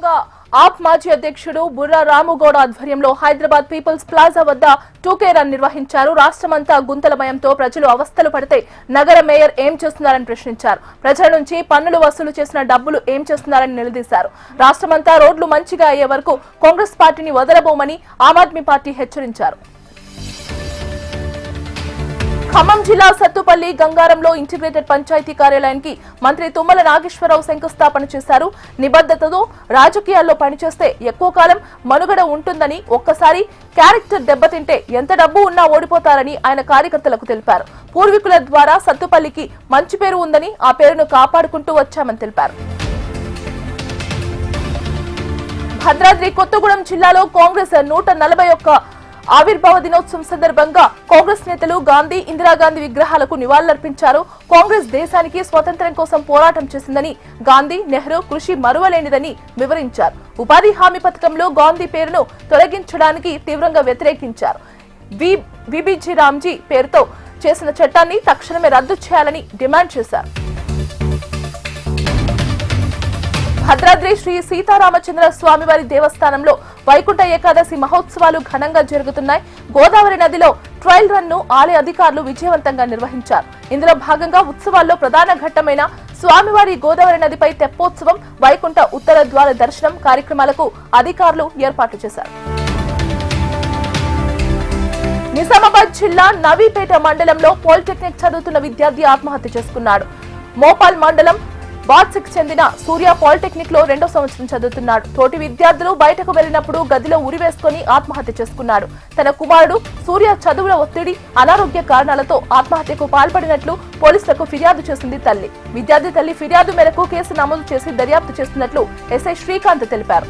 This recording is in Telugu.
కాగా ఆప్ మాజీ అధ్యక్షుడు బుర్రా రాముగౌడ ఆధ్వర్యంలో హైదరాబాద్ పీపుల్స్ ప్లాజా వద్ద 2K రన్ నిర్వహించారు. రాష్ట్రమంతా గుంతలమయంతో ప్రజలు అవస్థలు పడితే నగర మేయర్ ఏం చేస్తున్నారని ప్రశ్నించారు. ప్రజల నుంచి పన్నులు వసూలు చేసిన డబ్బులు ఏం చేస్తున్నారని నిలదీశారు. రాష్ట్రమంతా రోడ్లు మంచిగా అయ్యే వరకు కాంగ్రెస్ పార్టీని వదలబోమని ఆమ్ ఆద్మీ పార్టీ హెచ్చరించారు. ఖమ్మం జిల్లా సత్తుపల్లి గంగారంలో ఇంటిగ్రేటెడ్ పంచాయతీ కార్యాలయానికి మంత్రి తుమ్మల నాగేశ్వరరావు శంకుస్థాపన చేశారు. నిబద్ధతతో రాజకీయాల్లో పనిచేస్తే ఎక్కువ కాలం మనుగడ ఉంటుందని, ఒక్కసారి క్యారెక్టర్ దెబ్బతింటే ఎంత డబ్బు ఉన్నా ఓడిపోతారని ఆయన కార్యకర్తలకు తెలిపారు. పూర్వీకుల ద్వారా సత్తుపల్లికి మంచి పేరు ఉందని, ఆ పేరును కాపాడుకుంటూ వచ్చామని తెలిపారు. భద్రాద్రి కొత్తగూడెం జిల్లాలో కాంగ్రెస్ 141 ఆవిర్భావ దినోత్సవం సందర్భంగా కాంగ్రెస్ నేతలు గాంధీ, ఇందిరాగాంధీ విగ్రహాలకు నివాళులర్పించారు. కాంగ్రెస్ దేశానికి స్వతంత్రం కోసం పోరాటం చేసిందని, గాంధీ, నెహ్రూ కృషి మరువలేనిదని వివరించారు. ఉపాధి హామీ పథకంలో గాంధీ పేరును తొలగించడానికి తీవ్రంగా వ్యతిరేకించారు. విబిజి రామ్జీ పేరుతో చేసిన చట్టాన్ని తక్షణమే రద్దు చేయాలని డిమాండ్ చేశారు. భద్రాద్రి శ్రీ సీతారామచంద్ర స్వామివారి దేవస్థానంలో వైకుంఠ ఏకాదశి మహోత్సవాలు ఘనంగా జరుగుతున్నాయి. గోదావరి నదిలో ట్రయల్ రన్ ను ఆలయ అధికారులు విజయవంతంగా నిర్వహించారు. ఇందులో భాగంగా ఉత్సవాల్లో ప్రధాన ఘట్టమైన స్వామివారి గోదావరి నదిపై తెప్పోత్సవం, వైకుంఠ ఉత్తర ద్వార దర్శనం కార్యక్రమాలకు అధికారులు ఏర్పాట్లు చేశారు. నిజామాబాద్ జిల్లా నవీపేట మండలంలో పాలిటెక్నిక్ చదువుతున్న విద్యార్థి ఆత్మహత్య చేసుకున్నాడు. మోపాల్ మండలం బాద్సిక్ చెందిన సూర్య పాలిటెక్నిక్ లో 2వ సంవత్సరం చదువుతున్నాడు. తోటి విద్యార్థులు బయటకు వెళ్లినప్పుడు గదిలో ఉరివేసుకుని ఆత్మహత్య చేసుకున్నాడు. తన కుమారుడు సూర్య చదువుల ఒత్తిడి, అనారోగ్య కారణాలతో ఆత్మహత్యకు పాల్పడినట్లు పోలీసులకు ఫిర్యాదు చేసింది తల్లి. విద్యార్థి తల్లి ఫిర్యాదు మేరకు కేసు నమోదు చేసి దర్యాప్తు చేస్తున్నట్లు ఎస్ఐ శ్రీకాంత్ తెలిపారు.